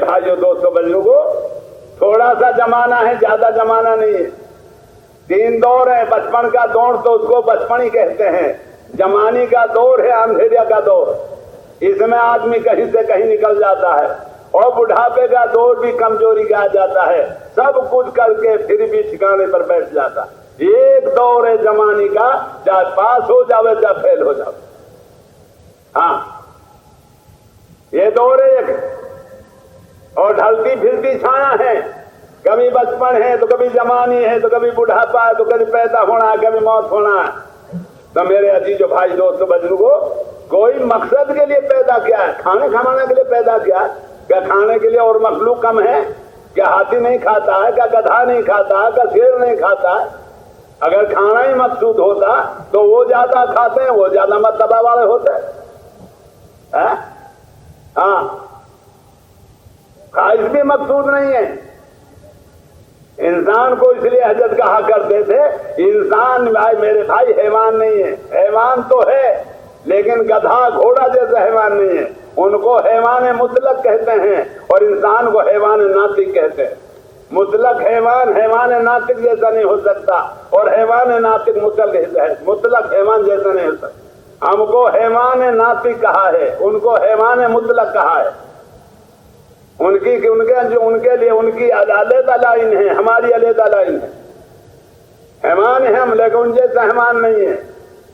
بھائیوں دوستوں بزرگوں، تھوڑا سا زمانہ ہے، زیادہ زمانہ نہیں ہے. 3 دور ہے. بچپن کا دور تو اس کو بچپن ہی کہتے ہیں. جوانی کا دور ہے اندھیریا کا دور، اس میں آدمی کہیں سے کہیں نکل جاتا ہے. اور بڑھاپے کا دور بھی کمزوری کا آ جاتا ہے. سب کچھ کر کے پھر بھی ٹھکانے پر بیٹھ جاتا. ایک دور ہے جوانی کا، چاہے پاس ہو جاوے چاہے فیل ہو جاوے. ہاں یہ دور ایک. اور ڈھلتی پھرتی چھایا ہے. کبھی بچپن ہے تو کبھی جوانی ہے تو کبھی بڑھاپا ہے تو کبھی پیدا ہونا ہے کبھی موت ہونا ہے. تو میرے عزیزو بھائی دوستو بزرگو، کوئی مقصد کے لیے پیدا کیا ہے؟ کھانے کھانے کے لیے پیدا کیا ہے؟ کیا کھانے کے لیے اور مخلوق کم ہے؟ کیا ہاتھی نہیں کھاتا ہے؟ کیا گدھا نہیں کھاتا ہے؟ کیا شیر نہیں کھاتا ہے؟ اگر کھانا ہی مقصود ہوتا تو وہ زیادہ کھاتے ہیں، وہ زیادہ مرتبہ والے ہوتے ہیں. ہاں خواہش بھی مقصود نہیں ہے. انسان کو اس لیے حضرت کہا کرتے تھے، انسان بھائی میرے بھائی حیوان نہیں ہے. حیوان تو ہے لیکن گدھا گھوڑا جیسا حیوان نہیں ہے. ان کو حیوان مطلق کہتے ہیں اور انسان کو حیوان ناطق کہتے ہیں. مطلق حیوان حیوان ناطق جیسا نہیں ہو سکتا اور حیوان ناطق مطلق حیوان جیسا نہیں ہو سکتا. ہم کو حیوان ناطق کہا ہے، ان کو حیوان مطلق کہا ہے. ان کے لیے ان کی علیحدہ لائن ہے، ہماری علیحدہ لائن ہے. حیوان ہے ہم لیکن ان جیسا حیوان نہیں ہے.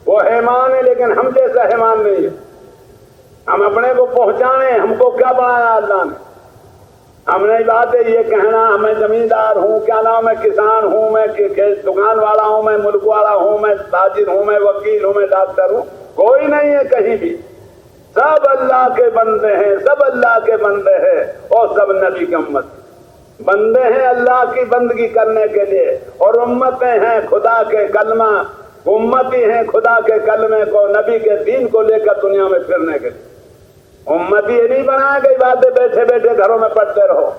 وہ حیوان ہے لیکن ہم جیسا حیوان نہیں ہے. ہم اپنے کو پہچانے، ہم کو کیا بنایا اللہ نے. ہم نے بات ہے یہ کہنا میں زمیندار ہوں، کیا نام میں کسان ہوں، میں دکان والا ہوں، میں ملک والا ہوں، میں تاجر ہوں، میں وکیل ہوں، میں ڈاکٹر ہوں. کوئی نہیں ہے کہیں بھی. سب اللہ کے بندے ہیں، سب اللہ کے بندے ہیں اور سب نبی کی امت. بندے ہیں اللہ کی بندگی کرنے کے لیے اور امتیں ہیں خدا کے کلمہ، امتی ہیں خدا کے کلمے کو نبی کے دین کو لے کر دنیا میں پھرنے کے لیے. امتی یہ نہیں بنایا گئی باتیں بیٹھے بیٹھے گھروں میں پڑھتے رہو.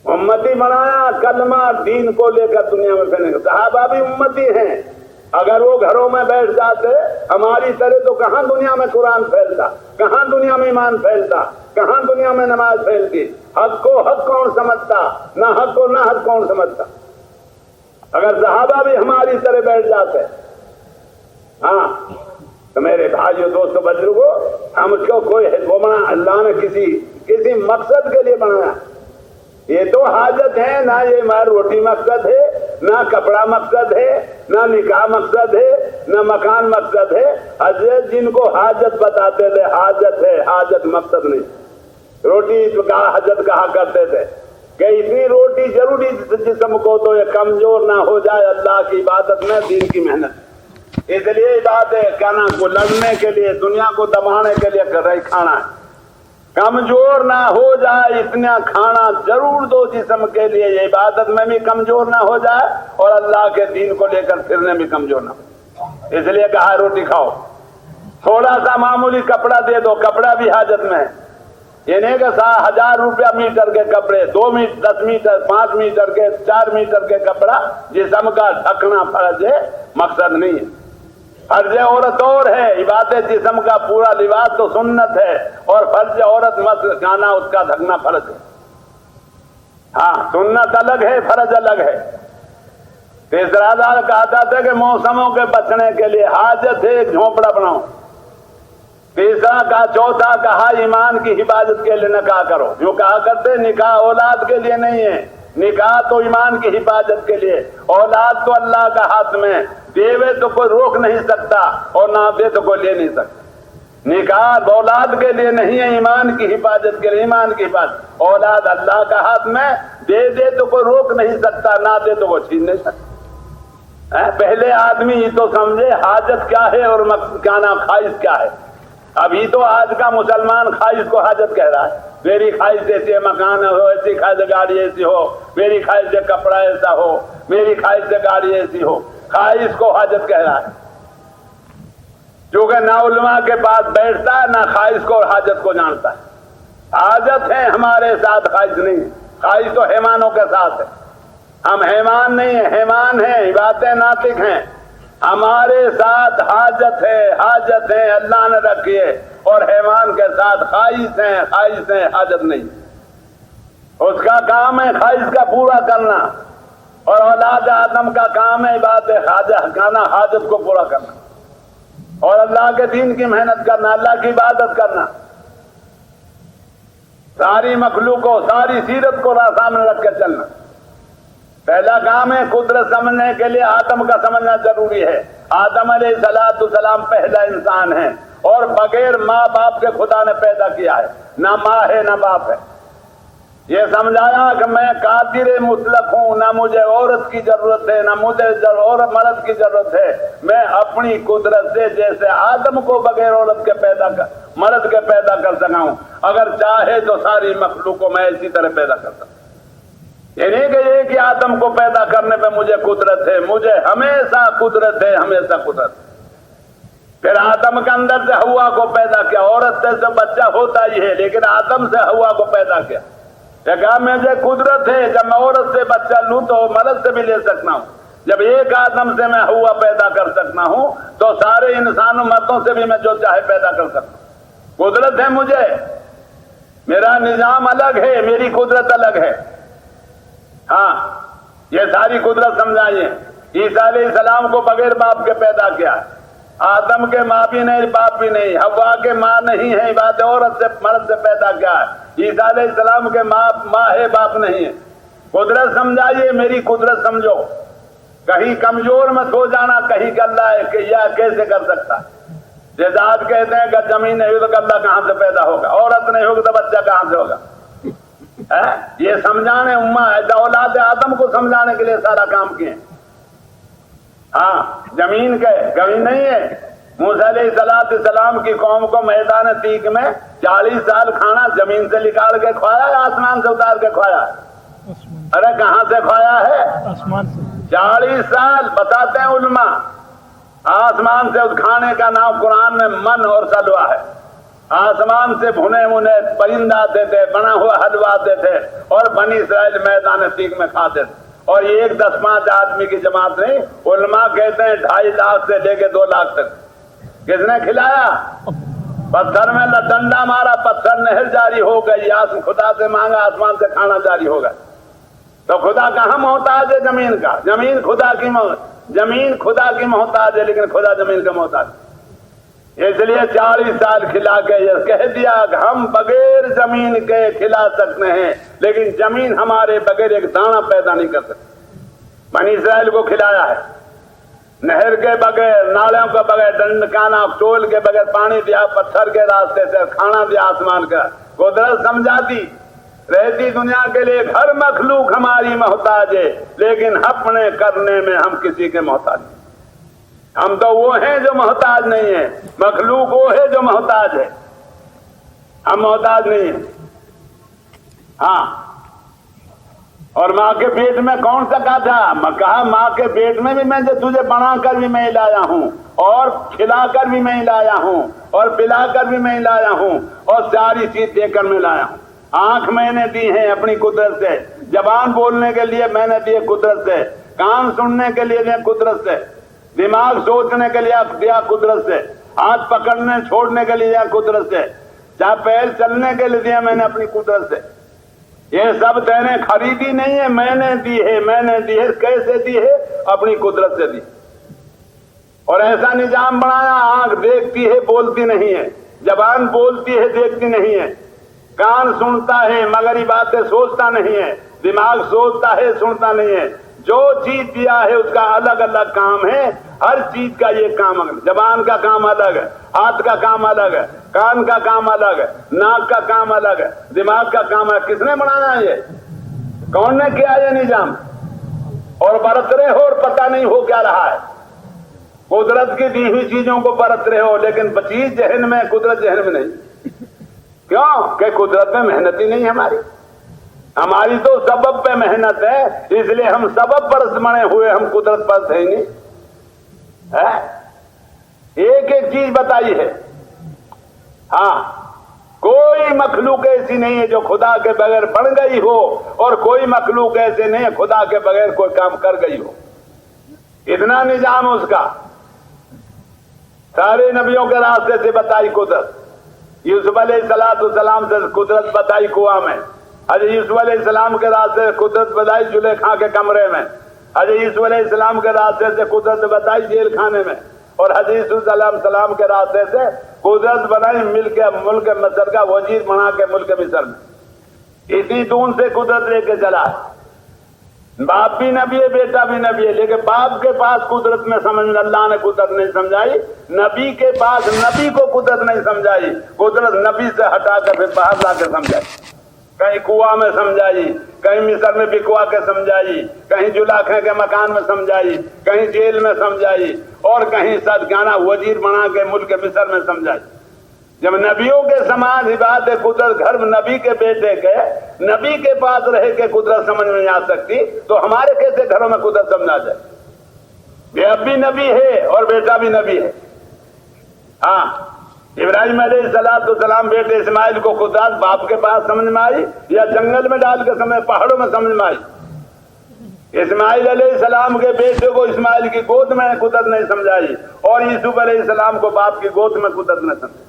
امتی بنایا کلمہ دین کو لے کر دنیا میں پھرنے. صحابہ بھی امتی ہیں. اگر وہ گھروں میں بیٹھ جاتے ہماری طرح تو کہاں دنیا میں قرآن پھیلتا، کہاں دنیا میں ایمان پھیلتا، کہاں دنیا میں نماز پھیلتی. حق کو حق کون سمجھتا، نہ حق کو نہ حق کون سمجھتا. اگر صحابہ بھی ہماری طرح بیٹھ جاتے. ہاں تو میرے بھائیو دوستو بزرگو، ہم کو کوئی وہ بنا اللہ نے کسی مقصد کے لیے بنایا. یہ تو حاجت ہے، نہ یہ مار روٹی مقصد ہے، نہ کپڑا مقصد ہے، نہ نکاح مقصد ہے، نہ مکان مقصد ہے. حضرت جن کو حاجت بتاتے تھے حاجت ہے، حاجت مقصد نہیں. روٹی کا حاجت کہا کرتے تھے کہ اتنی روٹی ضروری جسم کو تو یہ کمزور نہ ہو جائے اللہ کی عبادت میں، دین کی محنت. اس لیے عبادت کہنا کو لڑنے کے لیے، دنیا کو دبانے کے لیے کر رہی کھانا ہے. کمزور نہ ہو جائے اتنا کھانا ضرور دو جسم کے لیے، یہ عبادت میں بھی کمزور نہ ہو جائے اور اللہ کے دین کو لے کر پھرنے بھی کمزور نہ ہو. اس لیے کہا روٹی کھاؤ. تھوڑا سا معمولی کپڑا دے دو، کپڑا بھی حاجت میں ہے. یہ نہیں کہ 1000 روپیہ میٹر کے کپڑے، 2 میٹر 10 میٹر 5 میٹر کے 4 میٹر کے کپڑا جسم کا ڈھکنا فرض ہے، مقصد نہیں ہے. فرض عورت اور ہے، عبادت جسم کا پورا لباس تو سنت ہے اور فرض عورت مت گانا اس کا ڈھکنا فرض ہے. ہاں سنت الگ ہے، فرض الگ ہے. تیسرا دار کہتا تھا کہ موسموں کے بچنے کے لیے حاجت ہے ایک جھونپڑا بناؤ. تیسرا کا چوتھا کہا ایمان کی حفاظت کے لیے نکاح کرو. جو کہا کرتے نکاح اولاد کے لیے نہیں ہے، نکاح تو ایمان کی حفاظت کے لیے. اولاد تو اللہ کا ہاتھ میں، دیوے تو کوئی روک نہیں سکتا اور نہ دے تو کوئی لے نہیں سکتا. نکاح اولاد کے لیے نہیں ہے، ایمان کی حفاظت کے لیے. ایمان کی حفاظت اولاد اللہ کا ہاتھ میں، دے تو کوئی روک نہیں سکتا، نہ دے تو وہ چھین نہیں سکتا. پہلے آدمی یہ تو سمجھے حاجت کیا ہے اور کیا نام خواہش کیا ہے. ابھی تو آج کا مسلمان خواہش کو حاجت کہہ رہا ہے. میری خواہش ایسی مکان ہو، ایسی خواہش گاڑی ایسی ہو، میری خواہش سے کپڑا ایسا ہو، میری خواہش سے گاڑی ایسی ہو. خواہش کو حاجت کہہ رہا ہے. کیونکہ نہ علماء کے پاس بیٹھتا ہے، نہ خواہش کو اور حاجت کو جانتا ہے. حاجت ہے ہمارے ساتھ، خواہش نہیں. خواہش تو حیوانوں کے ساتھ ہے. ہم حیوان نہیں ہیں، حیوان ہیں، باتیں ناطق ہیں. ہمارے ساتھ حاجت ہے، حاجت ہے اللہ نے رکھی ہے. اور حیوان کے ساتھ خواہش ہیں، خواہش ہیں، حاجت نہیں. اس کا کام ہے خواہش کا پورا کرنا، اور اولاد آدم کا کام ہے عبادت خانہ حاجت کو پورا کرنا، اور اللہ کے دین کی محنت کرنا، اللہ کی عبادت کرنا، ساری مخلوق کو، ساری سیرت کو سامنے رکھ کے چلنا۔ پہلا کام ہے قدرت سمجھنے کے لیے آدم کا سمجھنا ضروری ہے۔ آدم علیہ السلام پہلا انسان ہے، اور بغیر ماں باپ کے خدا نے پیدا کیا ہے، نہ ماں ہے نہ باپ ہے۔ یہ سمجھایا کہ میں قادر مطلق ہوں، نہ مجھے عورت کی ضرورت ہے نہ مجھے عورت مرد کی ضرورت ہے، میں اپنی قدرت سے جیسے آدم کو بغیر عورت کے مرد کے پیدا کر سکا ہوں، اگر چاہے تو ساری مخلوق کو میں اسی طرح پیدا کر سکتا ہوں۔ یہ نہیں کہ ایک ہی آدم کو پیدا کرنے پہ مجھے قدرت ہے، مجھے ہمیشہ قدرت ہے، ہمیشہ قدرت ہے۔ پھر آدم کے اندر سے ہوا کو پیدا کیا، عورت سے بچہ ہوتا ہی ہے، لیکن آدم سے ہوا کو پیدا کیا۔ کہا مجھے قدرت ہے، جب میں عورت سے بچہ لوں تو مرد سے بھی لے سکتا ہوں، جب ایک آدم سے میں ہوا پیدا کر سکتا ہوں تو سارے انسانوں مردوں سے بھی میں جو چاہے پیدا کر سکتا ہوں۔ قدرت ہے مجھے، میرا نظام الگ ہے، میری قدرت الگ ہے۔ ہاں، یہ ساری قدرت سمجھائیے۔ عیسیٰ علیہ السلام کو بغیر باپ کے پیدا کیا، آدم کے ماں بھی نہیں باپ بھی نہیں، حوا کے ماں نہیں ہے، عبادت عورت سے مرد سے پیدا کیا ہے۔ عیسیٰ علیہ السلام کے ماں ہے باپ نہیں ہے۔ قدرت سمجھائیے، میری قدرت سمجھو، کہیں کمزور مت ہو جانا، کہیں کہ اللہ ہے کہ یہ کیسے کر سکتا۔ جیسے کہتے ہیں کہ زمین نہیں ہوگی تو اللہ کہاں سے پیدا ہوگا، عورت نہیں ہوگی تو بچہ کہاں سے ہوگا۔ یہ سمجھانے اولاد آدم کو سمجھانے کے لیے سارا کام کیے۔ ہاں، زمین کے کبھی نہیں ہے۔ موسیٰ علیہ السلام کی قوم کو میدان تیگ میں 40 سال کھانا زمین سے نکال کے کھوایا یا آسمان سے اتار کے کھوایا؟ ارے کہاں سے کھوایا ہے؟ آسمان سے۔ 40 سال بتاتے ہیں علماء، آسمان سے اس کھانے کا نام قرآن میں من اور سلوا ہے۔ آسمان سے بھنے بھنے پرندہ آتے تھے، بنا ہوا حلوہ آتے تھے، اور بنی اسرائیل میدان تیگ میں کھاتے تھے۔ اور یہ 10-5 آدمی کی جماعت نہیں، علماء کہتے ہیں 2.5 لاکھ سے لے کے 2 لاکھ تک۔ کس نے کھلایا؟ پتھر میں ڈنڈا مارا، پتھر نہر جاری ہو گئی، خدا سے مانگا، آسمان سے کھانا جاری ہوگا۔ تو خدا کہاں محتاج ہے زمین کا؟ زمین خدا کی محتاج ہے، لیکن خدا زمین کا محتاج ہے۔ اس لیے 40 سال کھلا کے یہ کہہ دیا کہ ہم بغیر زمین کے کھلا سکتے ہیں، لیکن زمین ہمارے بغیر ایک دانہ پیدا نہیں کر سکتی۔ بنی اسرائیل کو کھلایا ہے، نہر کے بغیر، نالوں کے بغیر، ڈنڈکانا ٹول کے بغیر پانی دیا، پتھر کے راستے سے کھانا دیا آسمان کا۔ قدرت سمجھاتی رہتی دنیا کے لیے ہر مخلوق ہماری محتاج ہے، لیکن اپنے کرنے میں ہم کسی کے محتاج نہیں۔ ہم تو وہ ہیں جو محتاج نہیں ہیں، مخلوق وہ ہے جو محتاج ہے، ہم محتاج نہیں ہیں۔ ہاں، اور ماں کے پیٹ میں کون سا تھا؟ کہا ماں کے پیٹ میں بھی میں تجھے بنا کر بھی میں لایا ہوں، اور کھلا کر بھی میں لایا ہوں، اور پلا کر بھی میں لایا ہوں، اور ساری چیز دے کر میں لایا ہوں۔ آنکھ میں نے دی ہے اپنی قدرت سے، زبان بولنے کے لیے میں نے دی قدرت سے، کان سننے کے لیے دیا قدرت سے، دماغ سوچنے کے لیے دیا قدرت سے، ہاتھ پکڑنے چھوڑنے کے لیے دیا قدرت سے، چاہے پیر چلنے کے لیے دیا میں نے اپنی قدرت سے۔ یہ سب تینے خریدی نہیں ہے، میں نے دی ہے، میں نے دی ہے۔ کیسے دی ہے؟ اپنی قدرت سے دی۔ اور ایسا نظام بنایا، آنکھ دیکھتی ہے بولتی نہیں ہے، زبان بولتی ہے دیکھتی نہیں ہے، کان سنتا ہے مگر یہ باتیں سوچتا نہیں ہے، دماغ سوچتا ہے سنتا نہیں ہے۔ جو چیز دیا ہے اس کا الگ الگ کام ہے، ہر چیز کا یہ کام الگ، زبان کا کام الگ ہے، ہاتھ کا کام الگ ہے، کان کا کام الگ ہے، ناک کا کام الگ ہے، دماغ کا کام ہے۔ کس نے بنایا یہ؟ کون نے کیا یہ نظام؟ اور برت رہے ہو اور پتہ نہیں ہو کیا رہا ہے۔ قدرت کی دی ہوئی چیزوں کو برت رہے ہو، لیکن چیز ذہن میں، قدرت ذہن میں نہیں۔ کیوں؟ کہ قدرت میں محنت ہی نہیں ہماری تو سبب پہ محنت ہے، اس لیے ہم سبب پرست بنے ہوئے، ہم قدرت پرست ہیں نہیں۔ ایک ایک چیز بتائی ہے۔ ہاں، کوئی مخلوق ایسی نہیں ہے جو خدا کے بغیر بن گئی ہو، اور کوئی مخلوق ایسے نہیں ہے خدا کے بغیر کوئی کام کر گئی ہو۔ اتنا نظام اس کا، سارے نبیوں کے راستے سے بتائی قدرت۔ یوسف علیہ السلام سے قدرت بتائی کنواں میں، حضرت یوسف علیہ السلام کے راستے سے قدرت بتائی زلیخا کے کمرے میں، حضرت یوسف علیہ السلام کے راستے سے قدرت بتائی جیل خانے میں، اور حضرت یوسف علیہ السلام کے راستے سے قدرت بنائی ملک مصر کا وزیر بنا کے ملک مصر میں۔ اتنی دون سے قدرت لے کے چلا ہے۔ باپ بھی نبی ہے، بیٹا بھی نبی ہے، لیکن باپ کے پاس قدرت میں سمجھ اللہ نے قدرت نہیں سمجھائی، نبی کے پاس نبی کو قدرت نہیں سمجھائی، قدرت نبی سے ہٹا کر پھر باہر لا کے سمجھائی، کہیں کنواں میں سمجھائی، کہیں مصر میں بکوا کے سمجھائی، کہیں جلاکھے کے مکان میں سمجھائی، کہیں جیل میں سمجھائی، اور کہیں صدگانہ وزیر بنا کے ملک مصر میں سمجھائی۔ جب نبیوں کے سماج ہی بات ہے قدرت گھر نبی کے بیٹے کے نبی کے پاس رہ کے قدرت سمجھ میں نہیں آ سکتی، تو ہمارے کیسے گھروں میں قدرت سمجھا جائے؟ یہ اب بھی نبی ہے اور بیٹا بھی نبی ہے۔ ہاں، ابراہیم علیہ السلام بیٹے اسماعیل کو قدرت باپ کے پاس سمجھ میں آئی یا جنگل میں ڈال کے سمجھ پہاڑوں میں سمجھ میں آئی؟ اسماعیل علیہ السلام کے بیٹے کو اسماعیل کی گود میں قدرت نہیں سمجھائی، اور یوسف علیہ السلام کو باپ کی گود میں قدرت نہیں سمجھائی۔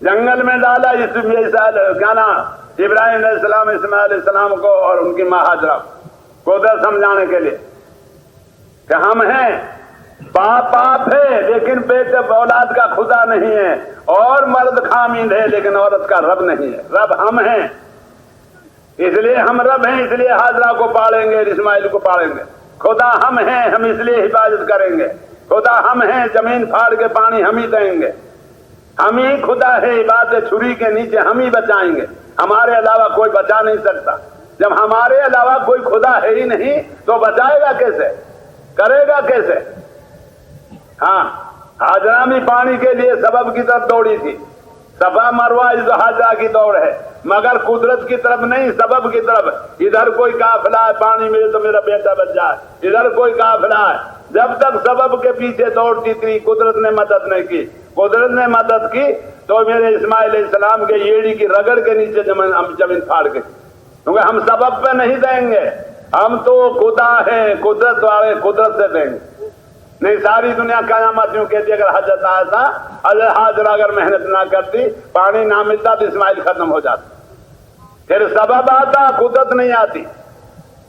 جنگل میں ڈالا ابراہیم علیہ السلام اسماعیل علیہ السلام کو اور ان کی ماں ہاجرہ قدرت سمجھانے کے لیے کہ ہم ہیں، باپ ہے لیکن بیٹے اولاد کا خدا نہیں ہے، اور مرد خامند ہے لیکن عورت کا رب نہیں ہے، رب ہم ہیں، اس لیے ہم رب ہیں، اس لیے ہاجرہ کو پالیں گے، اسماعیل کو پالیں گے، خدا ہم ہیں، ہم اس لیے حفاظت کریں گے، خدا ہم ہیں، زمین پھاڑ کے پانی ہم ہی دیں گے، ہم ہی خدا ہے، عبادت چھری کے نیچے ہم ہی بچائیں گے، ہمارے علاوہ کوئی بچا نہیں سکتا۔ جب ہمارے علاوہ کوئی خدا ہے ہی نہیں تو بچائے گا کیسے، کرے گا کیسے؟ ہاں، ہاجرہ بھی پانی کے لیے سبب کی طرف دوڑی تھی، صفا مروہ ہاجرہ کی دوڑ ہے، مگر قدرت کی طرف نہیں، سبب کی طرف۔ ادھر کوئی قافلہ ہے پانی ملے تو میرا بیٹا بچ جائے، ادھر کوئی قافلہ ہے، جب تک سبب کے پیچھے دوڑتی تھی قدرت نے مدد نہیں کی، قدرت نے مدد کی تو میرے اسماعیل علیہ السلام کے ایڑی کی رگڑ کے نیچے زمین پھاڑ گئی، کیونکہ ہم سبب پہ نہیں دیں گے، ہم تو خدا ہیں، قدرت والے قدرت سے دیں گے۔ نہیں، ساری دنیا قیامت یوں کہتی اگر حضرت آتا، حضرت حاجرہ اگر محنت نہ کرتی، پانی نہ ملتا تو اسماعیل ختم ہو جاتا، پھر سبب آتا قدرت نہیں آتی،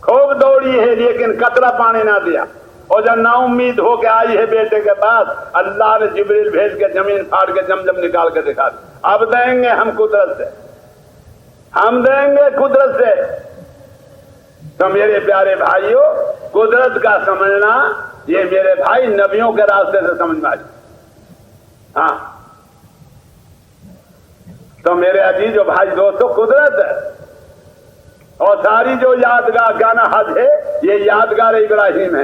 خوب دوڑی ہے لیکن قطرہ پانی نہ دیا، اور جب نا امید ہو کے آئی ہے بیٹے کے پاس، اللہ نے جبریل بھیج کے زمین پھاڑ کے زمزم نکال کے دکھا دی، اب دیں گے ہم قدرت سے، ہم دیں گے قدرت سے۔ تو میرے پیارے بھائیوں، قدرت کا سمجھنا یہ میرے بھائی نبیوں کے راستے سے سمجھ میں آئی۔ ہاں، تو میرے عزیز و بھائی دوستو، قدرت ہے، اور ساری جو یادگار گانا حج ہے یہ یادگار ابراہیم ہے۔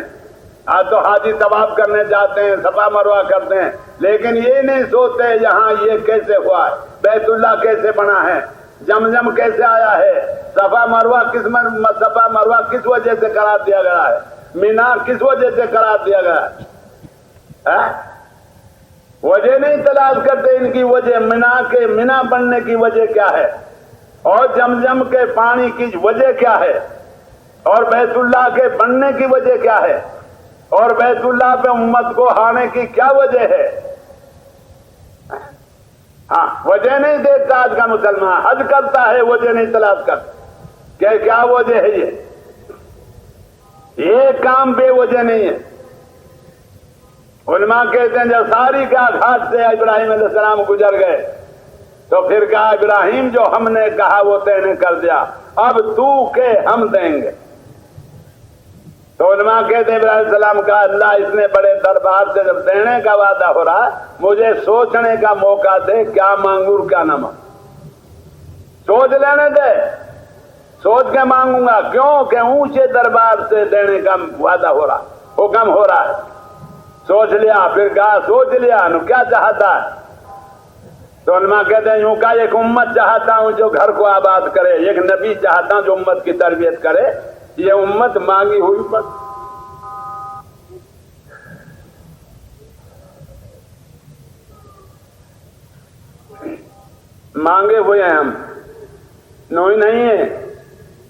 آج تو حاجی طواف کرنے جاتے ہیں، صفا مروہ کرتے ہیں، لیکن یہ نہیں سوچتے یہاں یہ کیسے ہوا ہے، بیت اللہ کیسے بنا ہے، زمزم کیسے آیا ہے، صفا مروہ کس وجہ سے قرار دیا گیا ہے، مینا کس وجہ سے قرار دیا گیا ہے؟ وجہ نہیں تلاش کرتے ان کی وجہ، مینا بننے کی وجہ کیا ہے، اور زمزم کے پانی کی وجہ کیا ہے، اور بیت اللہ کے بننے کی وجہ کیا ہے، اور بیت اللہ پہ امت کو آنے کی کیا وجہ ہے؟ ہاں، وجہ نہیں دیکھتا آج کا مسلمان، حج کرتا ہے وجہ نہیں تلاش کرتا کہ کیا وجہ ہے، یہ کام بے وجہ نہیں ہے۔ علماء کہتے ہیں جب ساری کا گھاٹ سے ابراہیم علیہ السلام گزر گئے تو پھر کہا ابراہیم جو ہم نے کہا وہ تے نے کر دیا، اب تو کہ ہم دیں گے۔ تو علماء کہتے ہیں ابراہیم علیہ السلام کا اللہ اتنے بڑے دربار سے جب دینے کا وعدہ ہو رہا، مجھے سوچنے کا موقع دے، کیا مانگوں اور کیا نہ مانگوں، سوچ لینے دے، سوچ کے مانگوں گا، کیوں کہ اونچے دربار سے دینے کا وعدہ ہو رہا، حکم ہو رہا ہے۔ سوچ لیا، پھر کہا سوچ لیا نو کیا چاہتا ہے؟ تو علماء کہتے ہیں یوں کا ایک امت چاہتا ہوں جو گھر کو آباد کرے، ایک نبی چاہتا ہوں جو امت کی تربیت کرے، یہ امت مانگی ہوئی پر مانگے ہوئے ہیں، ہم نوئی نہیں ہے،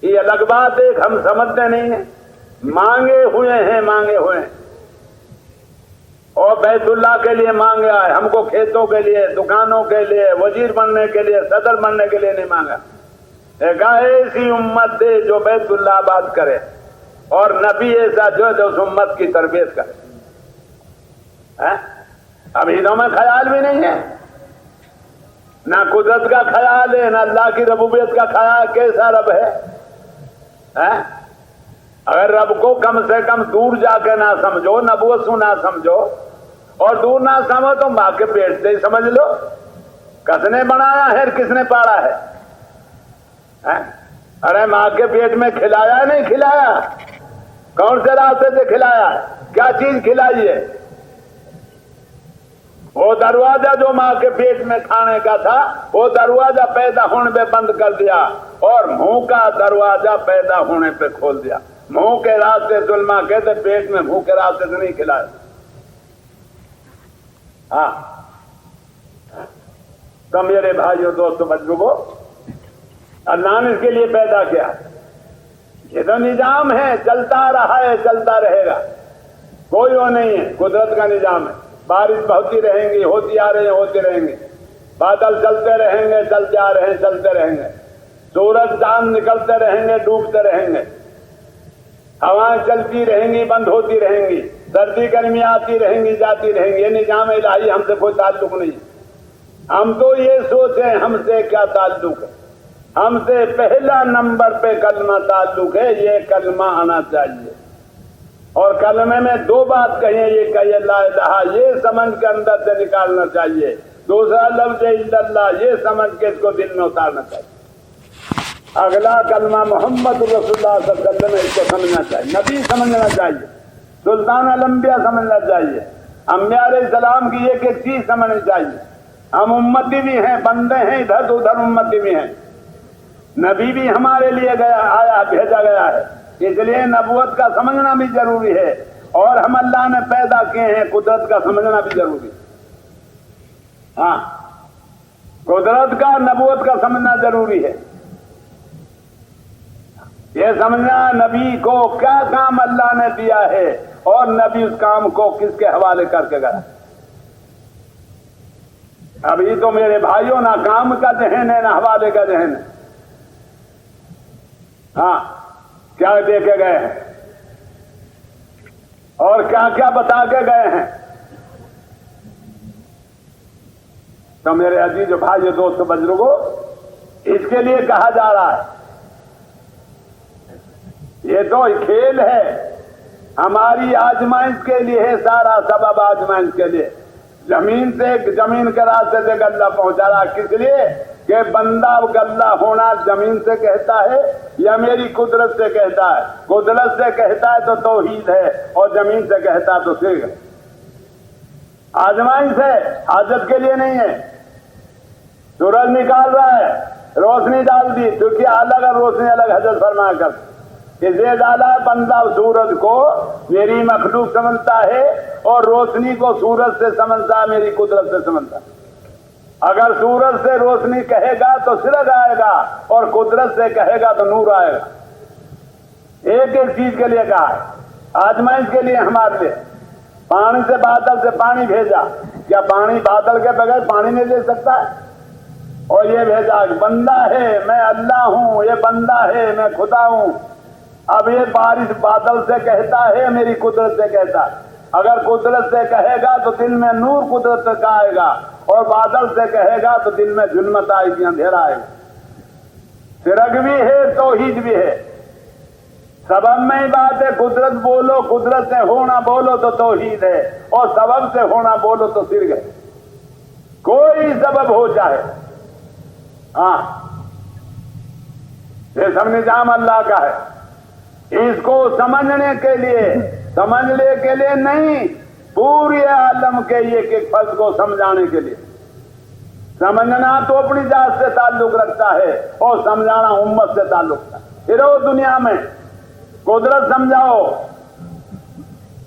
یہ الگ بات ہے، ہم سمجھتے نہیں ہیں، مانگے ہوئے ہیں، مانگے ہوئے ہیں، اور بیت اللہ کے لیے مانگا ہے، ہم کو کھیتوں کے لیے، دکانوں کے لیے، وزیر بننے کے لیے، صدر بننے کے لیے نہیں مانگا، ایک ایسی امت دے جو بیت اللہ آباد کرے، اور نبی ایسا جو اس امت کی تربیت کرے۔ اب انہوں میں خیال بھی نہیں ہے، نہ قدرت کا خیال ہے، نہ اللہ کی ربوبیت کا خیال۔ کیسا رب ہے؟ اگر رب کو کم سے کم دور جا کے نہ سمجھو، نبوت سے نہ سمجھو، اور دور نہ سمجھو تو ماں کے پیٹ سے ہی سمجھ لو۔ کس نے بنایا ہے، کس نے پالا ہے؟ ارے ماں کے پیٹ میں کھلایا ہے نہیں کھلایا؟ کون سے راستے سے کھلایا ہے؟ کیا چیز کھلائی ہے؟ وہ دروازہ جو ماں کے پیٹ میں کھانے کا تھا، وہ دروازہ پیدا ہونے پہ بند کر دیا، اور منہ کا دروازہ پیدا ہونے پہ کھول دیا۔ منہ کے راستے ظلمہ کہتے، پیٹ میں منہ کے راستے سے نہیں کھلایا۔ ہاں تو میرے بھائیوں دوستوں بزرگوں، اللہ نے اس کے لیے پیدا کیا۔ یہ تو نظام ہے، چلتا رہا ہے، چلتا رہے گا، کوئی وہ نہیں ہے، قدرت کا نظام ہے۔ بارش ہوتی رہیں گی، ہوتی آ رہی ہیں، ہوتے رہیں گے، بادل چلتے رہیں گے، چلتے آ رہے ہیں، چلتے رہیں گے، سورج چاند نکلتے رہیں گے، ڈوبتے رہیں گے، ہوائیں چلتی رہیں گی، بند ہوتی رہیں گی، سردی گرمی آتی رہیں گی، جاتی رہیں گی۔ یہ نظام الہی، ہم سے کوئی تعلق نہیں۔ ہم تو یہ سوچیں ہم سے کیا تعلق ہے۔ ہم سے پہلا نمبر پہ کلمہ تعلق ہے، یہ کلمہ آنا چاہیے، اور کلمے میں دو بات کہیں، یہ کہیے لا الہ، یہ سمجھ کے اندر سے نکالنا چاہیے، دوسرا لفظ الا اللہ، یہ سمجھ کے اس کو دل میں اتارنا چاہیے، اگلا کلمہ محمد رسول اللہ صلی اللہ علیہ وسلم، اس کو سمجھنا چاہیے، نبی سمجھنا چاہیے، سلطان الانبیاء سمجھنا چاہیے، انبیاء علیہ السلام کی ایک ایک چیز سمجھنی چاہیے۔ ہم امتی بھی ہیں، بندے ہیں، ادھر تو ادھر امتی بھی ہیں، نبی بھی ہمارے لیے آیا، بھیجا گیا ہے، اس لیے نبوت کا سمجھنا بھی ضروری ہے، اور ہم اللہ نے پیدا کیے ہیں، قدرت کا سمجھنا بھی ضروری ہے۔ ہاں، قدرت کا، نبوت کا سمجھنا ضروری ہے۔ یہ سمجھنا نبی کو کیا کام اللہ نے دیا ہے، اور نبی اس کام کو کس کے حوالے کر کے گیا۔ ابھی تو میرے بھائیوں نہ کام کا ذہن ہے، نہ حوالے کا ذہن ہے۔ ہاں، کیا دے کے گئے ہیں اور کیا کیا بتا کے گئے ہیں۔ تو میرے عزیز بھائی دوست بزرگوں، اس کے لیے کہا جا رہا ہے، یہ تو کھیل ہے، ہماری آزمائش کے لیے ہے، سارا سبب آزمائش کے لیے۔ زمین کے راستے سے گلہ پہنچا رہا، کس لیے کہ بندہ گلہ ہونا زمین سے کہتا ہے یا میری قدرت سے کہتا ہے؟ قدرت سے کہتا ہے تو توحید ہے، اور زمین سے کہتا ہے تو شرک ہے۔ آزمائش ہے، حاجت کے لیے نہیں ہے۔ سورج نکال رہا ہے، روشنی ڈال دی، کیونکہ الگ اور روشنی الگ، حضرت فرمایا کر اسے ڈالا بندہ سورج کو میری مخلوق سمجھتا ہے، اور روشنی کو سورج سے سمجھتا ہے، میری قدرت سے سمجھتا ہے۔ اگر سورج سے روشنی کہے گا تو سرگ آئے گا، اور قدرت سے کہے گا تو نور آئے گا۔ ایک ایک چیز کے لیے کہا ہے، آزمائش کے لیے ہمارے لیے۔ پانی سے بادل سے پانی بھیجا، کیا پانی بادل کے بغیر پانی نہیں دے سکتا ہے؟ اور یہ بھیجا، بندہ ہے میں اللہ ہوں، یہ بندہ ہے میں خدا ہوں۔ اب یہ بارش بادل سے کہتا ہے، میری قدرت سے کہتا ہے۔ اگر قدرت سے کہے گا تو دل میں نور قدرت کا آئے گا، اور بادل سے کہے گا تو دل میں ظلمت آئے گی، اندھیرا آئے گا۔ شرک بھی ہے، توحید بھی ہے، سبب میں ہی بات ہے۔ قدرت بولو، قدرت سے ہونا بولو تو توحید ہے، اور سبب سے ہونا بولو تو شرک ہے۔ کوئی سبب ہو چاہے، ہاں، یہ سب نظام اللہ کا ہے۔ اس کو سمجھنے کے لیے نہیں، پورے عالم کے ایک ایک فرد کو سمجھانے کے لیے۔ سمجھنا تو اپنی ذات سے تعلق رکھتا ہے، اور سمجھانا امت سے تعلق رکھتا ہے۔ پھر وہ دنیا میں قدرت سمجھاؤ،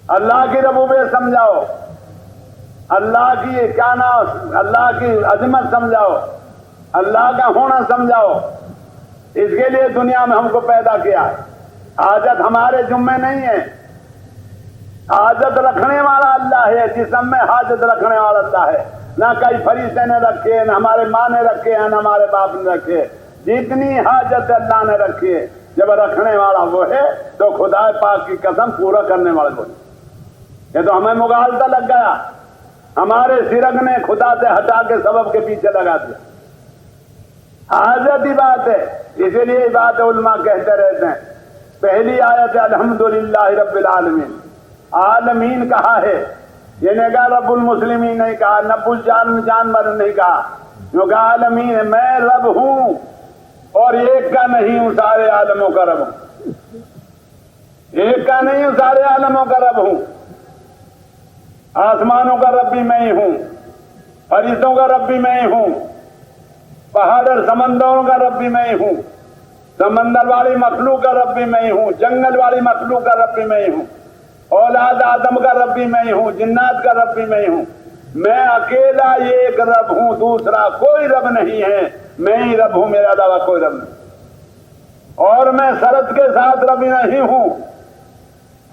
اللہ کی ربوبیت سمجھاؤ، اللہ کی کیا نام، اللہ کی عظمت سمجھاؤ، اللہ کا ہونا سمجھاؤ۔ اس کے لیے دنیا میں ہم کو پیدا کیا ہے۔ حاجت ہمارے ذمے نہیں ہے، حاجت رکھنے والا اللہ ہے، جسم میں حاجت رکھنے والا اللہ ہے۔ نہ کئی فرشتے نے رکھے، نہ ہمارے ماں نے رکھے ہیں، نہ ہمارے باپ نے رکھے۔ جتنی حاجت اللہ نے رکھی ہے جب رکھنے والا وہ ہے تو خدا پاک کی قسم پورا کرنے والا وہ ہے۔ یہ تو ہمیں مغالطہ لگ گیا، ہمارے سرگ نے خدا سے ہٹا کے سبب کے پیچھے لگا دیا۔ حاجت ہی بات ہے، اسی لیے بات علماء کہتے رہتے ہیں۔ پہلی آیت الحمدللہ رب العالمین، عالمین کہا ہے، یہ نہیں کہا رب المسلمین نہیں کہا، نب الجانور نہیں کہا، جو کہا عالمین ہے، میں رب ہوں اور ایک کا نہیں ہوں، سارے عالموں کا رب ہوں، ایک کا نہیں ہوں، سارے عالموں کا رب ہوں۔ آسمانوں کا رب بھی میں ہی ہوں، فرشتوں کا رب بھی میں ہی ہوں، پہاڑ اور سمندروں کا رب بھی میں ہی ہوں، سمندر والی مخلوق کا رب بھی میں ہی ہوں، جنگل والی مخلوق کا رب بھی میں ہی ہوں، اولاد آدم کا رب بھی میں ہی ہوں، جنات کا رب بھی میں ہی ہوں۔ میں اکیلا ایک رب ہوں، دوسرا کوئی رب نہیں ہے، میں ہی رب ہوں، میرے علاوہ کوئی رب نہیں۔ اور میں شرط کے ساتھ رب نہیں ہوں،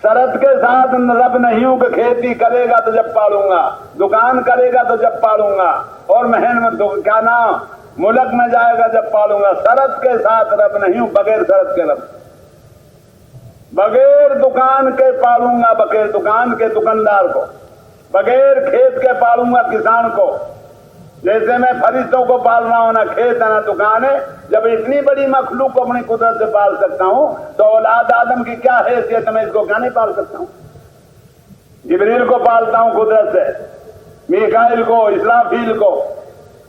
شرط کے ساتھ رب نہیں ہوں کہ کھیتی کرے گا تو جب پالوں گا، دکان کرے گا تو جب پالوں گا، اور مہین میں کیا نام ملک میں جائے گا جب پالوں گا۔ شرط کے ساتھ رب نہیں ہوں، بغیر شرط کے رب، بغیر دکان کے پالوں گا، بغیر دکان کے دکاندار کو، بغیر کھیت کے پالوں گا کسان کو۔ جیسے میں فرشتوں کو پال رہا ہوں، نہ کھیت ہے نہ دکان ہے، جب اتنی بڑی مخلوق کو اپنی قدرت سے پال سکتا ہوں تو اولاد آدم کی کیا حیثیت ہے، میں اس کو کیا نہیں پال سکتا ہوں؟ جبریل کو پالتا ہوں قدرت سے، میکائیل کو، اسرافیل کو،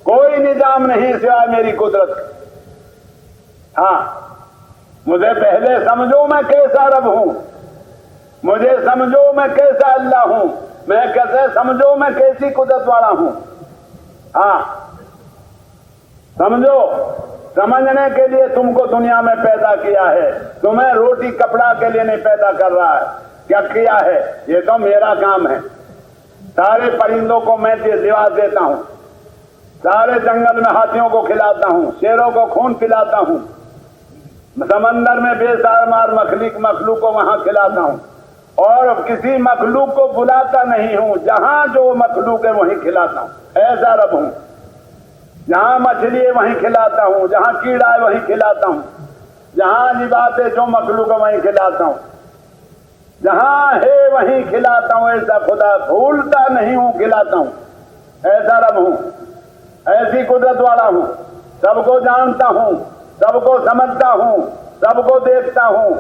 کوئی نظام نہیں سوائے میری قدرت۔ ہاں، مجھے پہلے سمجھو میں کیسا رب ہوں، مجھے سمجھو میں کیسا اللہ ہوں، میں کیسے سمجھو میں کیسی قدرت والا ہوں۔ ہاں سمجھو، سمجھنے کے لیے تم کو دنیا میں پیدا کیا ہے، تمہیں روٹی کپڑا کے لیے نہیں پیدا کر رہا ہے، کیا کیا ہے؟ یہ تو میرا کام ہے۔ سارے پرندوں کو میں لباس دیتا ہوں، سارے جنگل میں ہاتھیوں کو کھلاتا ہوں، شیروں کو خون پلاتا ہوں، سمندر میں بے شمار مخلوق کو وہاں کھلاتا ہوں، اور کسی مخلوق کو بلاتا نہیں ہوں، جہاں جو مخلوق ہے وہیں کھلاتا ہوں، ایسا رب ہوں۔ جہاں مچھلی ہے وہیں کھلاتا ہوں، جہاں کیڑا ہے وہیں کھلاتا ہوں، جہاں نبات ہے جو مخلوق ہے وہیں کھلاتا ہوں، جہاں ہے وہیں کھلاتا ہوں۔ ایسا خدا بھولتا نہیں ہوں، کھلاتا ہوں، ایسا رب ہوں، ایسی قدرت والا ہوں، سب کو جانتا ہوں، سب کو سمجھتا ہوں، سب کو دیکھتا ہوں،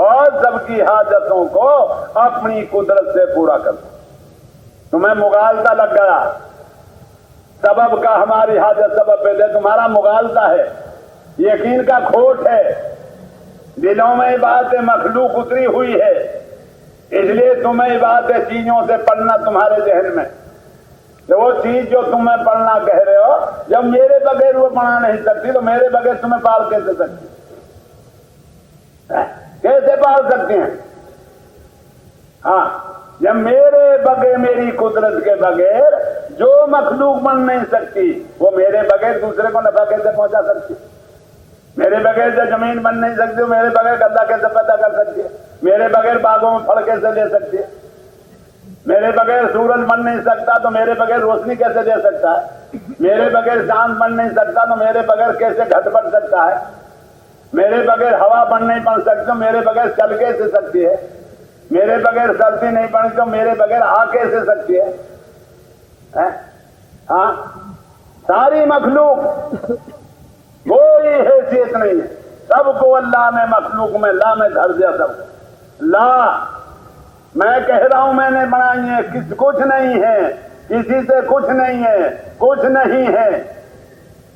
اور سب کی حاجتوں کو اپنی قدرت سے پورا کرتا ہوں۔ تمہیں مغالطہ لگ گیا سبب کا، ہماری حاجت سبب پہ دے، تمہارا مغالطہ ہے، یقین کا کھوٹ ہے، دلوں میں باتیں مخلوق اتری ہوئی ہے، اس لیے تمہیں باتیں چیزوں سے پڑھنا تمہارے ذہن میں، کہ وہ چیز جو تمہیں پڑھنا کہہ رہے ہو، جب میرے بغیر وہ پڑھا نہیں سکتی تو میرے بغیر تمہیں پال کیسے سکتی، کیسے پال سکتی ہیں؟ ہاں، جب میرے بغیر، میری قدرت کے بغیر جو مخلوق بن نہیں سکتی، وہ میرے بغیر دوسرے کو نفع کیسے پہنچا سکتی؟ میرے بغیر جو زمین بن نہیں سکتی، میرے بغیر غلہ کیسے پیدا کر سکتی ہے؟ میرے بغیر باغوں میں پھل کیسے دے سکتی ہے؟ میرے بغیر سورج بن نہیں سکتا تو میرے بغیر روشنی کیسے دے سکتا ہے؟ میرے بغیر چاند بن نہیں سکتا تو میرے بغیر کیسے گھٹ بڑھ سکتا ہے؟ میرے بغیر ہوا بن نہیں بن سکتی تو میرے بغیر چل کیسے سکتی ہے؟ میرے بغیر سردی نہیں بنی تو میرے بغیر آ کیسے سکتی ہے؟ ہاں، ساری مخلوق کوئی حیثیت نہیں ہے، سب کو اللہ نے مخلوق میں لا میں دھر دیا، سب لا، میں کہہ رہا ہوں میں نے بنائی ہے، کچھ نہیں ہے، کسی سے کچھ نہیں ہے، کچھ نہیں ہے،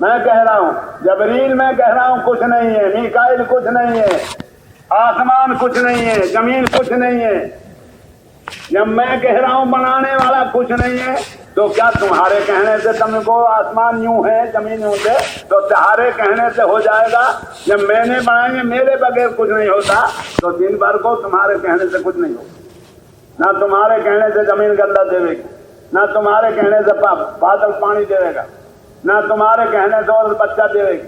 میں کہہ رہا ہوں، جبریل میں کہہ رہا ہوں کچھ نہیں ہے، میکائیل کچھ نہیں ہے، آسمان کچھ نہیں ہے، زمین کچھ نہیں ہے۔ جب میں کہہ رہا ہوں بنانے والا کچھ نہیں ہے، تو کیا تمہارے کہنے سے تم کو آسمان یوں ہے، زمین یوں ہے، تو تمہارے کہنے سے ہو جائے گا؟ جب میں نے بنائیں گے میرے بغیر کچھ نہیں ہوتا تو دن بھر کو تمہارے کہنے سے کچھ نہیں ہوگا، نہ تمہارے کہنے سے زمین گندہ دے گی، نہ تمہارے کہنے سے بادل پانی دے گا، نہ تمہارے کہنے سے اور بچہ دے گی۔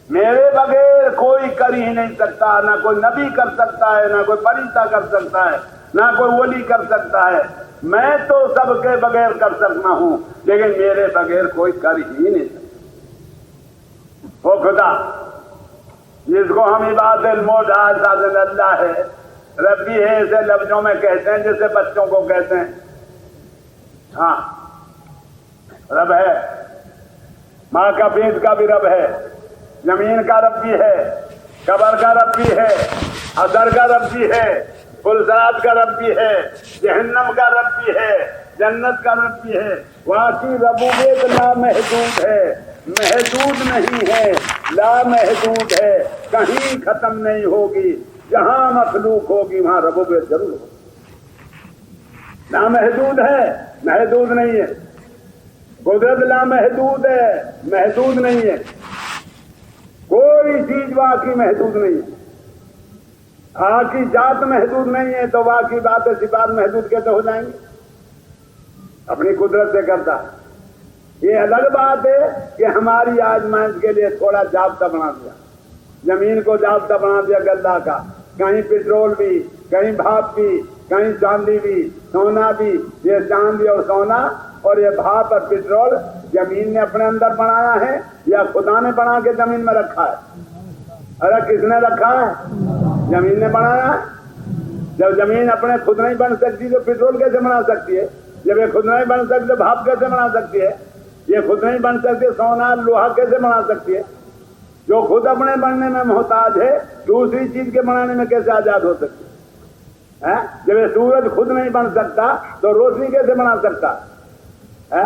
میرے بغیر کوئی کر ہی نہیں سکتا، نہ کوئی نبی کر سکتا ہے، نہ کوئی فرشتہ کر سکتا ہے، نہ کوئی ولی کر سکتا ہے۔ میں تو سب کے بغیر کر سکتا ہوں، لیکن میرے بغیر کوئی کر ہی نہیں سکتا۔ وہ خدا جس کو ہم عباد الموت اللہ ہے، ربی ہے، اسے لفظوں میں کہتے ہیں جیسے بچوں کو کہتے ہیں. ہاں رب ہے، ماں کا پیٹ کا بھی رب ہے، زمین کا رب بھی ہے، قبر کا رب بھی ہے، حشر کا رب بھی ہے، پلسرات کا رب بھی ہے، جہنم کا رب بھی ہے، جنت کا رب بھی ہے. واقعی ربوبیت لامحدود ہے، محدود نہیں ہے، لامحدود ہے، کہیں ختم نہیں ہوگی. جہاں مخلوق ہوگی وہاں ربوبیت ضرور ہوگی. لامحدود ہے، محدود نہیں ہے. قدرت لامحدود ہے، محدود نہیں ہے. کوئی چیز واقعی محدود نہیں ہے. کی ذات محدود نہیں ہے تو واقعی بات صفات محدود کیسے ہو جائیں گے؟ اپنی قدرت سے کرتا ہے. یہ الگ بات ہے کہ ہماری آزمائش کے لیے تھوڑا ضابطہ بنا دیا، زمین کو ضابطہ بنا دیا گلہ کا، کہیں پیٹرول بھی، کہیں بھاپ بھی، کہیں چاندی بھی، سونا بھی. یہ چاندی اور سونا اور یہ بھاپ اور پیٹرول زمین نے اپنے اندر بنایا ہے یا خدا نے بنا کے زمین میں رکھا ہے؟ ارے کس نے رکھا ہے؟ زمین نے بنایا. جب زمین اپنے خود نہیں بن سکتی تو پیٹرول کیسے بنا سکتی ہے؟ جب یہ خود نہیں بن سکتی تو بھاپ کیسے بنا سکتی ہے؟ یہ خود نہیں بن سکتی سونا لوہا کیسے بنا سکتی ہے؟ جو خود اپنے بننے میں محتاج ہے دوسری چیز کے بنانے میں کیسے آزاد ہو سکتی ہے؟ جب یہ سورج خود نہیں بن سکتا تو روشنی کیسے بنا سکتا ہے؟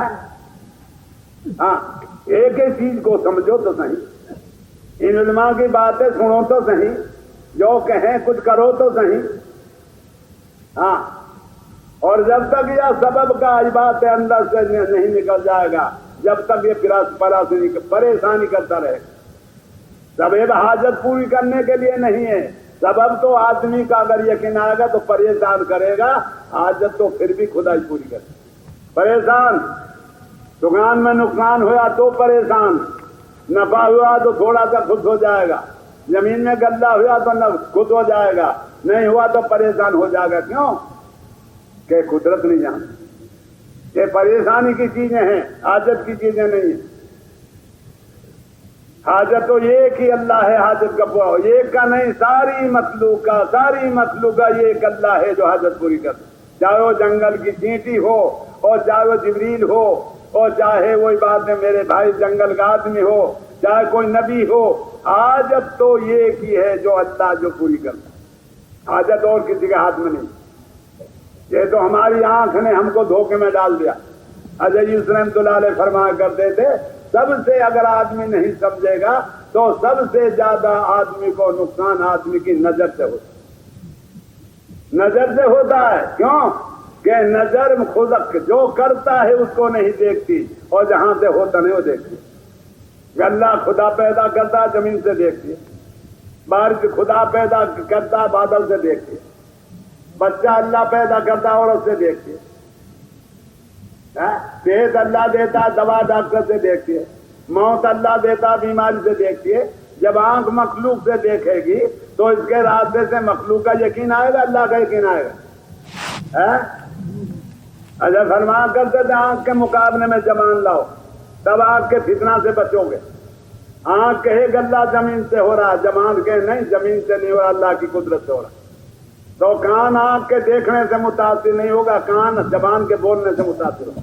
ہاں ایک ہی چیز کو سمجھو تو صحیح، ان علماء کی باتیں سنو تو صحیح، جو کہیں کچھ کرو تو صحیح. ہاں اور جب تک یہ سبب کا بات اندر سے نہیں نکل جائے گا، جب تک یہ پریشانی کرتا رہے گا. سبب حاجت پوری کرنے کے لیے نہیں ہے. سبب تو آدمی کا اگر یقین آئے گا تو پریشان کرے گا، حاجت تو پھر بھی خدا ہی پوری کرے. پریشان، دکان میں نقصان ہوا تو پریشان، نفع ہوا تو تھوڑا سا خود ہو جائے گا، زمین میں گلہ ہوا تو خود ہو جائے گا، نہیں ہوا تو پریشان ہو جائے گا. کیوں کہ قدرت نہیں جانتی. یہ پریشانی کی چیزیں ہیں، حاجت کی چیزیں نہیں ہیں. حاجت تو ایک ہی اللہ ہے، حاجت کا پورا ایک کا نہیں، ساری مخلوق کا یہ ایک اللہ ہے جو حاجت پوری کرتا. چاہے وہ جنگل کی چینٹی ہو اور چاہے وہ جبریل ہو اور چاہے وہی بات ہے میرے بھائی جنگل کا آدمی ہو، چاہے کوئی نبی ہو، حاجت تو ایک ہی ہے جو اللہ جو پوری کرتا. حاجت اور کسی کے ہاتھ میں نہیں. یہ تو ہماری آنکھ نے ہم کو دھوکے میں ڈال دیا. حضرت یوسف رحمۃ اللہ علیہ فرمایا کرتے تھے سب سے اگر آدمی نہیں سمجھے گا تو سب سے زیادہ آدمی کو نقصان آدمی کی نظر سے ہوتا ہے. نظر سے ہوتا ہے. کیوں کہ نظر خود جو کرتا ہے اس کو نہیں دیکھتی اور جہاں سے ہوتا نہیں وہ دیکھتی. اللہ خدا پیدا کرتا زمین سے دیکھتی ہے، بارش خدا پیدا کرتا بادل سے دیکھتی ہے، بچہ اللہ پیدا کرتا عورت سے دیکھتی ہے، صحت اللہ دیتا دوا ڈاکٹر سے دیکھتی ہے، موت اللہ دیتا بیماری سے دیکھتی ہے. جب آنکھ مخلوق سے دیکھے گی تو اس کے راستے سے مخلوق کا یقین آئے گا، اللہ کا یقین آئے گا. اچھا فرمایا کرتے تھے آنکھ کے مقابلے میں زبان لاؤ تب آنکھ کے فتنہ سے بچو گے. آنکھ کہے گا اللہ زمین سے ہو رہا، زبان کہے نہیں زمین سے نہیں ہو رہا، اللہ کی قدرت سے ہو رہا. تو کان آنکھ کے دیکھنے سے متاثر نہیں ہوگا، کان زبان کے بولنے سے متاثر ہوگا.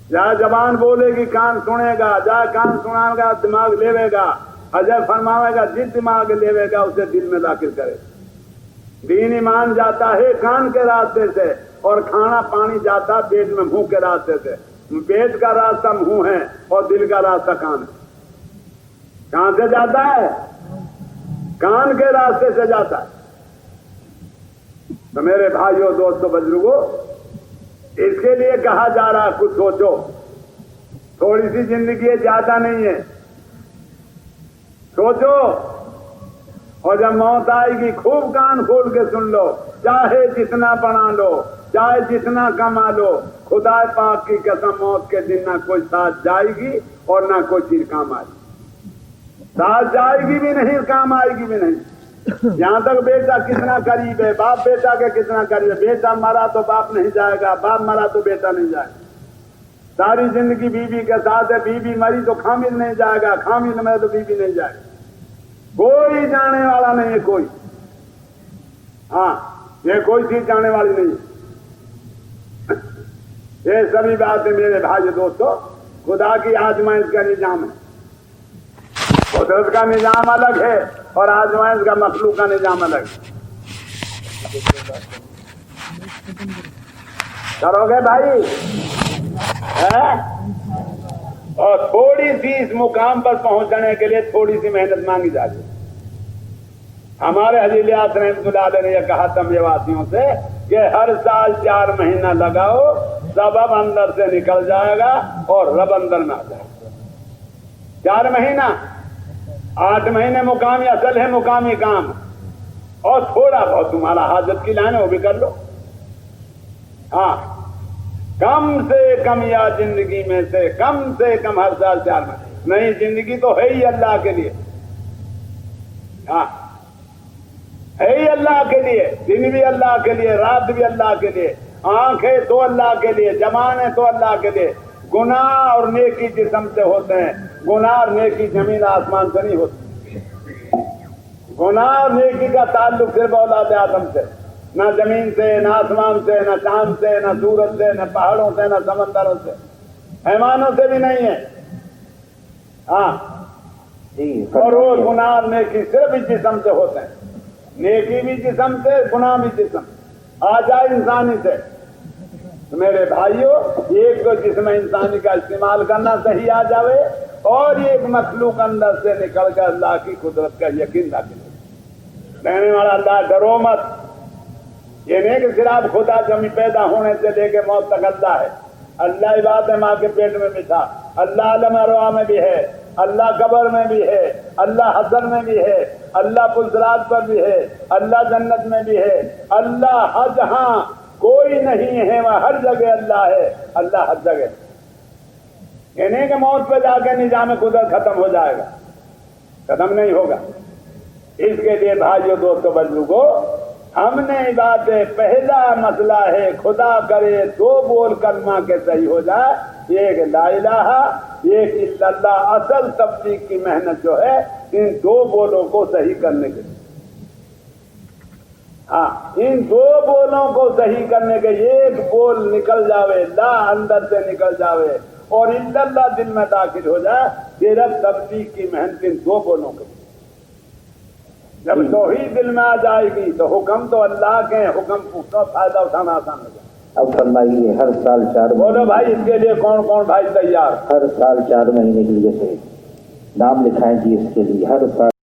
جہاں زبان بولے گی کان سنے گا، جہاں کان سنا گا دماغ لیوے گا. اجر فرماوے گا جس دماغ لیوے گا اسے دل میں داخل کرے. دین ایمان جاتا ہے کان کے راستے سے اور کھانا پانی جاتا پیٹ میں منہ کے راستے سے. پیٹ کا راستہ منہ ہے اور دل کا راستہ کان ہے. کہاں سے جاتا ہے؟ کان کے راستے سے جاتا ہے. تو میرے بھائیوں دوستوں بزرگوں اس کے لیے کہا جا رہا کچھ سوچو. تھوڑی سی زندگی زیادہ نہیں ہے، سوچو. اور جب موت آئے گی خوب کان کھول کے سن لو، چاہے جتنا بنا لو چاہے جتنا کما لو، خدا پاک کی قسم موت کے دن نہ کوئی ساتھ جائے گی اور نہ کوئی چیز کام آئے گی. ساتھ جائے گی بھی نہیں، کام آئے گی بھی نہیں. یہاں تک بیٹا کتنا قریب ہے، باپ بیٹا کے کتنا قریب ہے. بیٹا مرا تو باپ نہیں جائے گا، باپ مرا تو بیٹا نہیں جائے گا. ساری زندگی بیوی کے ساتھ ہے، بیوی مری تو خامل نہیں جائے گا، خامل میں تو بیوی نہیں جائے گا، کوئی جانے والا نہیں ہے کوئی. ہاں یہ کوئی چیز جانے والی نہیں ہے. یہ سبھی باتیں میرے بھائی دوستو خدا کی آزمائش کا نظام ہے. قدرت کا نظام الگ ہے اور آزمائش کا مخلوق کا نظام الگ ہے. کرو گے بھائی؟ اور تھوڑی سی اس مقام پر پہنچنے کے لیے تھوڑی سی محنت مانگی جاتی ہے. ہمارے حجی الیاس رحمۃ اللہ علیہ نے یہ کہا تمبے واسیوں سے کہ ہر سال 4 مہینہ لگاؤ، سبب اندر سے نکل جائے گا اور رب اندر میں آ جائے گا. 4 مہینہ 8 مہینے مقامی اصل ہے، مقامی کام، اور تھوڑا بہت تمہارا حاجت کی لائن ہے وہ بھی کر لو. ہاں کم سے کم یا زندگی میں سے کم سے کم ہر سال 4 مہینے نہیں، زندگی تو ہے ہی اللہ کے لیے. ہاں ہے ہی اللہ کے لیے، دن بھی اللہ کے لیے، رات بھی اللہ کے لیے، آنکھیں تو اللہ کے لیے، زبانیں تو اللہ کے لیے. گناہ اور نیکی جسم سے ہوتے ہیں، گناہ اور نیکی زمین آسمان سے نہیں ہوتی. گناہ اور نیکی کا تعلق صرف اولاد آدم سے، نہ زمین سے، نہ آسمان سے، نہ چاند سے، نہ سورج سے، نہ پہاڑوں سے، نہ سمندروں سے، حیوانوں سے بھی نہیں ہے. ہاں اور وہ گناہ اور نیکی صرف اس جسم سے ہوتے ہیں. نیکی بھی جسم سے، گناہ بھی جسم. آ جائے انسانی سے تو میرے بھائیوں، ایک تو جسم انسانی کا استعمال کرنا صحیح آ جاوے، اور ایک مخلوق اندر سے نکل کر اللہ کی قدرت کا یقین داخل ہو. کہنے والا اللہ ڈرو مت. یہ نہیں کہ صرف خدا جمی پیدا ہونے سے لے کے موت تک اللہ ہے. اللہ ہی بات ہے ماں کے پیٹ میں بھی تھا، اللہ عالم ارواح میں بھی ہے، اللہ قبر میں بھی ہے، اللہ حشر میں بھی ہے، اللہ پلسرات پر بھی ہے، اللہ جنت میں بھی ہے، اللہ ہر جہاں کوئی نہیں ہے وہاں ہر جگہ اللہ ہے، اللہ ہر جگہ. یہ نہیں کہ موت پہ جا کے نظام قدرت ختم ہو جائے گا، ختم نہیں ہوگا. اس کے لیے بھائیو دوستو بزرگو، ہم نے بات پہلا مسئلہ ہے خدا کرے 2 بول کلمہ کے صحیح ہو جائے، ایک لا الہ ایک الا اللہ. اصل تبلیغ کی محنت جو ہے ان 2 بولوں کو صحیح کرنے کے لیے. ہاں ان 2 بولوں کو صحیح کرنے کے، ایک بول نکل جاوے، لا اندر سے نکل جاوے اور الا اللہ دل میں داخل ہو جائے، صرف تبلیغ کی محنت ان 2 بولوں کے. جب توحید دل میں آ جائے گی تو حکم تو اللہ کے، حکم کا فائدہ اٹھانا آسان ہو جائے. اب فرمائیے ہر سال 4 بولو بھائی اس کے لیے کون کون بھائی تیار؟ ہر سال 4 مہینے کے لیے سے نام لکھائیں جی اس کے لیے ہر سال